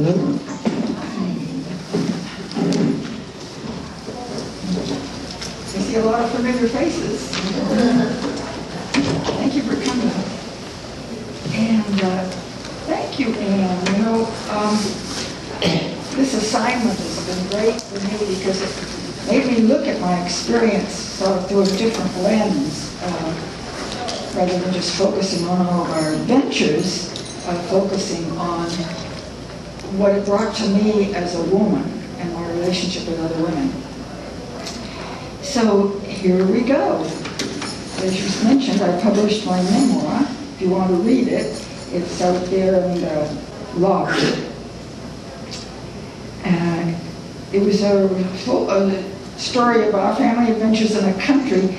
I see a lot of familiar faces. Thank you for coming. And thank you, Anne. You know, this assignment has been great for me because it made me look at my experience sort of through a different lens, rather than just focusing on all of our adventures, focusing on what it brought to me as a woman and my relationship with other women. So here we go. As you mentioned, I published my memoir. If you want to read it, it's out there in the lobby. And it was a story of our family adventures in a country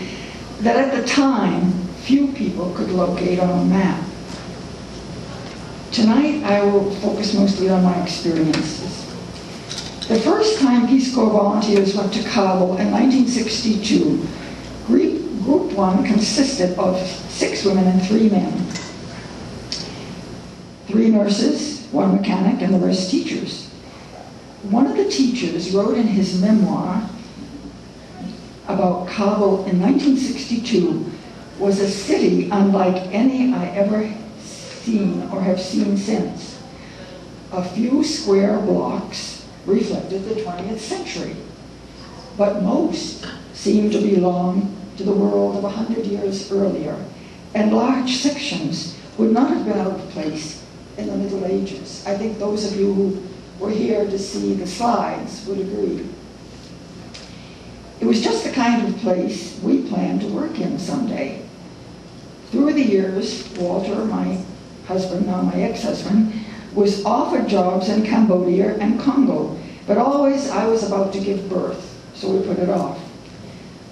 that at the time few people could locate on a map. Tonight I will focus mostly on my experiences. The first time Peace Corps volunteers went to Kabul in 1962, Group 1 consisted of 6 women and 3 men. 3 nurses, 1 mechanic, and the rest teachers. One of the teachers wrote in his memoir about Kabul in 1962 was a city unlike any I ever seen or have seen since. A few square blocks reflected the 20th century, but most seemed to belong to the world of 100 years earlier, and large sections would not have been out of place in the Middle Ages. I think those of you who were here to see the slides would agree. It was just the kind of place we planned to work in someday. Through the years, Walter, my husband, now my ex-husband, was offered jobs in Cambodia and Congo, but always I was about to give birth, so we put it off.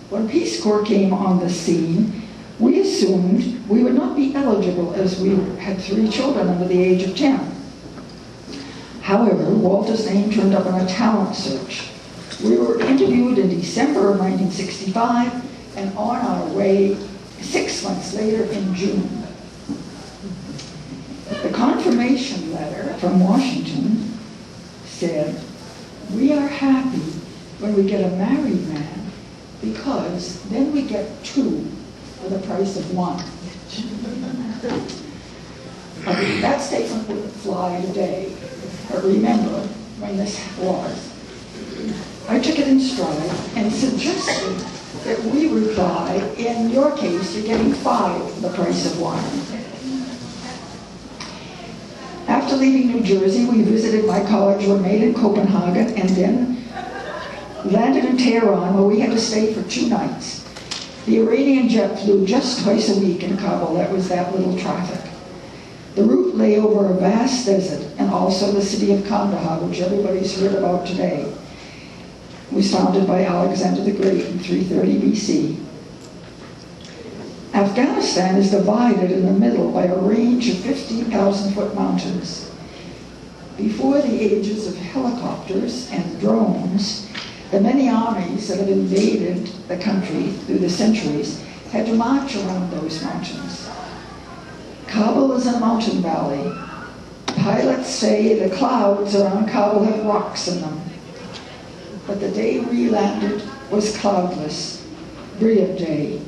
When Peace Corps came on the scene, we assumed we would not be eligible as we had 3 children under the age of 10. However, Walter's name turned up on a talent search. We were interviewed in December of 1965 and on our way 6 months later in June. The confirmation letter from Washington said, "We are happy when we get a married man because then we get 2 for the price of 1. That statement wouldn't fly today, but remember when this was. I took it in stride and suggested that we reply, in your case, you're getting 5 for the price of 1. After leaving New Jersey, we visited my college roommate in Copenhagen and then landed in Tehran, where we had to stay for 2 nights. The Iranian jet flew just twice a week in Kabul. That was that little traffic. The route lay over a vast desert and also the city of Kandahar, which everybody's heard about today. It was founded by Alexander the Great in 330 BC. Afghanistan is divided in the middle by a range of 15,000-foot mountains. Before the ages of helicopters and drones, the many armies that have invaded the country through the centuries had to march around those mountains. Kabul is in a mountain valley. Pilots say the clouds around Kabul have rocks in them. But the day we landed was cloudless, brilliant day.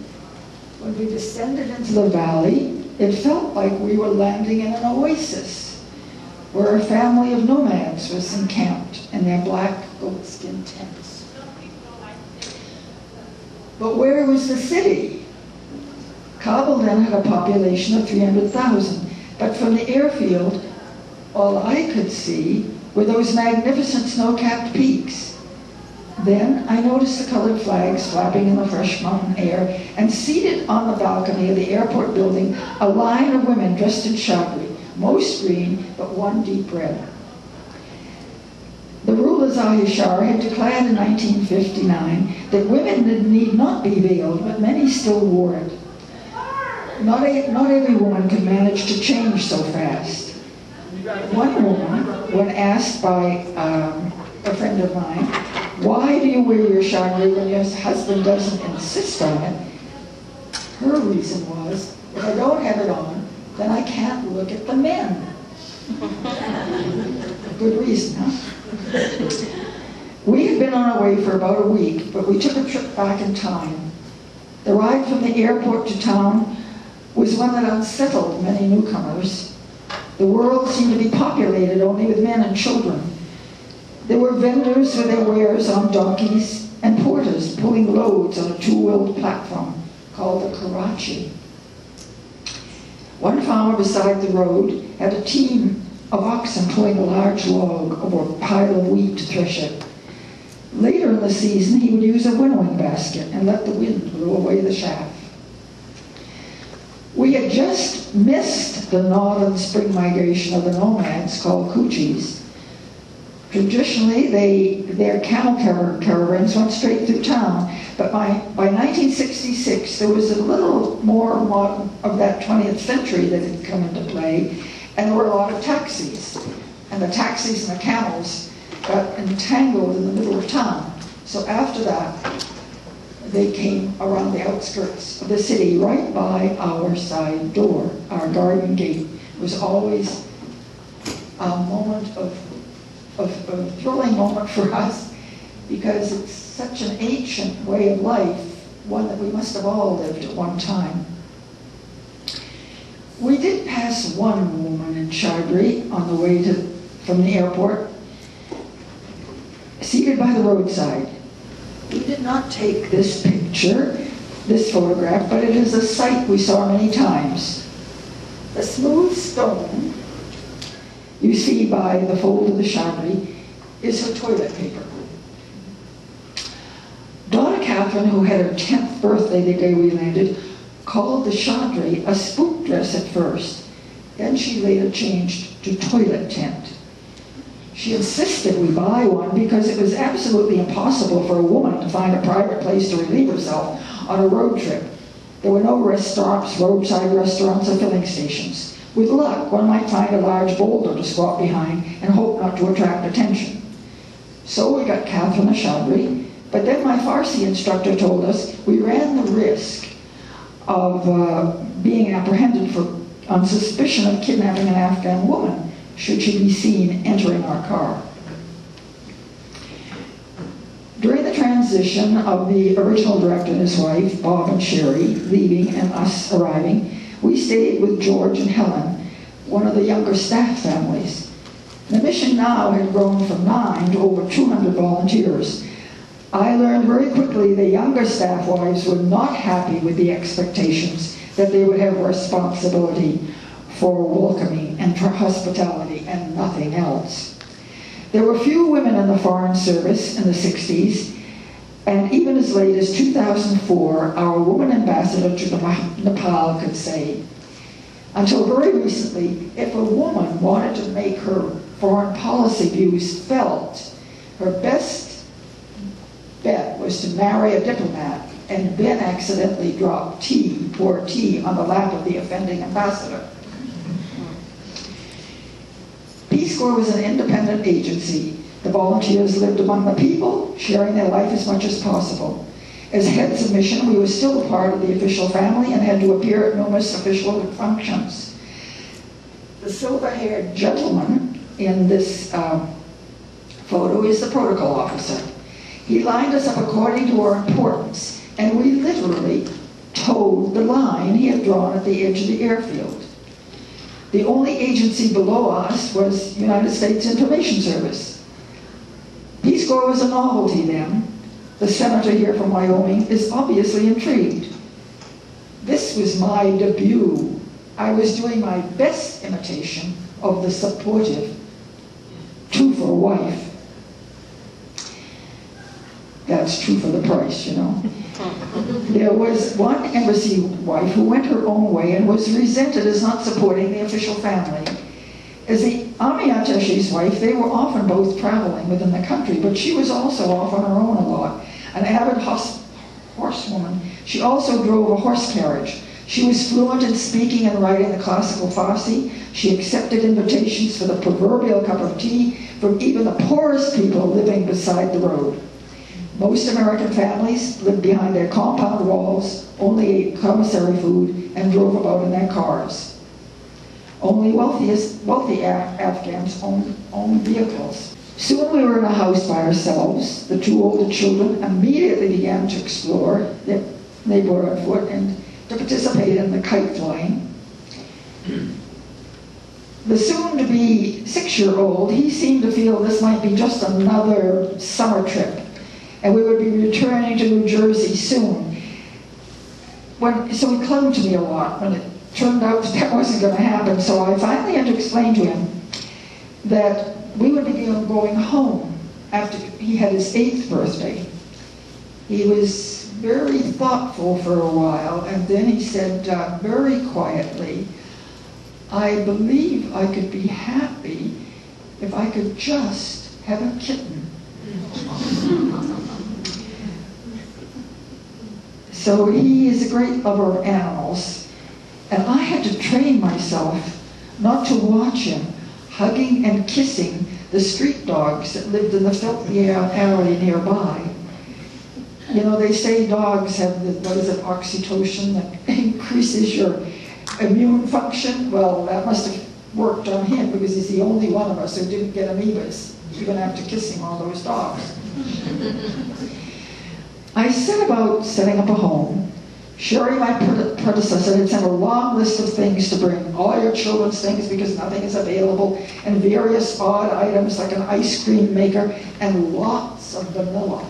When we descended into the valley, it felt like we were landing in an oasis, where a family of nomads was encamped in their black goatskin tents. But where was the city? Kabul then had a population of 300,000, but from the airfield, all I could see were those magnificent snow-capped peaks. Then I noticed the colored flags flapping in the fresh mountain air, and seated on the balcony of the airport building, a line of women dressed in shagri, most green, but one deep red. The ruler Zahir Shah had declared in 1959 that women need not be veiled, but many still wore it. Not every woman could manage to change so fast. One woman, when asked by a friend of mine, "Why do you wear your shagri when your husband doesn't insist on it?" her reason was, "If I don't have it on, then I can't look at the men." Good reason, huh? We had been on our way for about a week, but we took a trip back in time. The ride from the airport to town was one that unsettled many newcomers. The world seemed to be populated only with men and children. There were vendors with their wares on donkeys and porters pulling loads on a two-wheeled platform called a karachi. One farmer beside the road had a team of oxen pulling a large log over a pile of wheat to thresh it. Later in the season, he would use a winnowing basket and let the wind blow away the chaff. We had just missed the northern spring migration of the nomads called Coochies. Traditionally, their camel caravans went straight through town, but by 1966, there was a little more of that 20th century that had come into play, and there were a lot of taxis. And the taxis and the camels got entangled in the middle of town. So after that, they came around the outskirts of the city, right by our side door, our garden gate. It was always a moment a thrilling moment for us, because it's such an ancient way of life, one that we must have all lived at one time. We did pass one woman in Chardri on the way from the airport, seated by the roadside. We did not take this picture, this photograph, but it is a sight we saw many times. The smooth stone you see by the fold of the Chardri is her toilet paper. Daughter Catherine, who had her 10th birthday the day we landed, called the Chardri a spook dress at first. Then she later changed to toilet tent. She insisted we buy one because it was absolutely impossible for a woman to find a private place to relieve herself on a road trip. There were no rest stops, roadside restaurants, or filling stations. With luck, one might find a large boulder to squat behind and hope not to attract attention. So we got Catherine a Chardri, but then my Farsi instructor told us we ran the risk of being apprehended on suspicion of kidnapping an Afghan woman should she be seen entering our car. During the transition of the original director and his wife, Bob and Sherry, leaving and us arriving, we stayed with George and Helen, one of the younger staff families. The mission now had grown from 9 to over 200 volunteers. I learned very quickly the younger staff wives were not happy with the expectations that they would have responsibility for welcoming and for hospitality and nothing else. There were few women in the Foreign Service in the 60s, and even as late as 2004, our woman ambassador to Nepal could say, until very recently, if a woman wanted to make her foreign policy views felt, her best bet was to marry a diplomat and then accidentally drop pour tea on the lap of the offending ambassador. Peace Corps was an independent agency. The volunteers lived among the people, sharing their life as much as possible. As heads of mission, we were still a part of the official family and had to appear at numerous official functions. The silver-haired gentleman in this photo is the protocol officer. He lined us up according to our importance, and we literally towed the line he had drawn at the edge of the airfield. The only agency below us was United States Information Service. Peace Corps was a novelty then. The senator here from Wyoming is obviously intrigued. This was my debut. I was doing my best imitation of the supportive two-for wife. That's true for the price, you know. There was one embassy wife who went her own way and was resented as not supporting the official family. As the army attaché's wife, they were often both traveling within the country, but she was also off on her own a lot. An avid horsewoman, she also drove a horse carriage. She was fluent in speaking and writing the classical Farsi. She accepted invitations for the proverbial cup of tea from even the poorest people living beside the road. Most American families lived behind their compound walls, only ate commissary food, and drove about in their cars. Only wealthy Afghans own vehicles. Soon we were in a house by ourselves. The two older children immediately began to explore the neighborhood on foot and to participate in the kite flying. The soon-to-be 6-year-old, he seemed to feel this might be just another summer trip, and we would be returning to New Jersey soon. So he clung to me a lot when it turned out that wasn't going to happen. So I finally had to explain to him that we would be going home after he had his 8th birthday. He was very thoughtful for a while, and then he said very quietly, "I believe I could be happy if I could just have a kitten." So he is a great lover of animals, and I had to train myself not to watch him hugging and kissing the street dogs that lived in the filthy alley nearby. You know, they say dogs have oxytocin that increases your immune function. Well, that must have worked on him because he's the only one of us who didn't get amoebas, even after kissing all those dogs. I set about setting up a home. Sherry, my predecessor, had sent a long list of things to bring, all your children's things because nothing is available, and various odd items like an ice cream maker and lots of vanilla.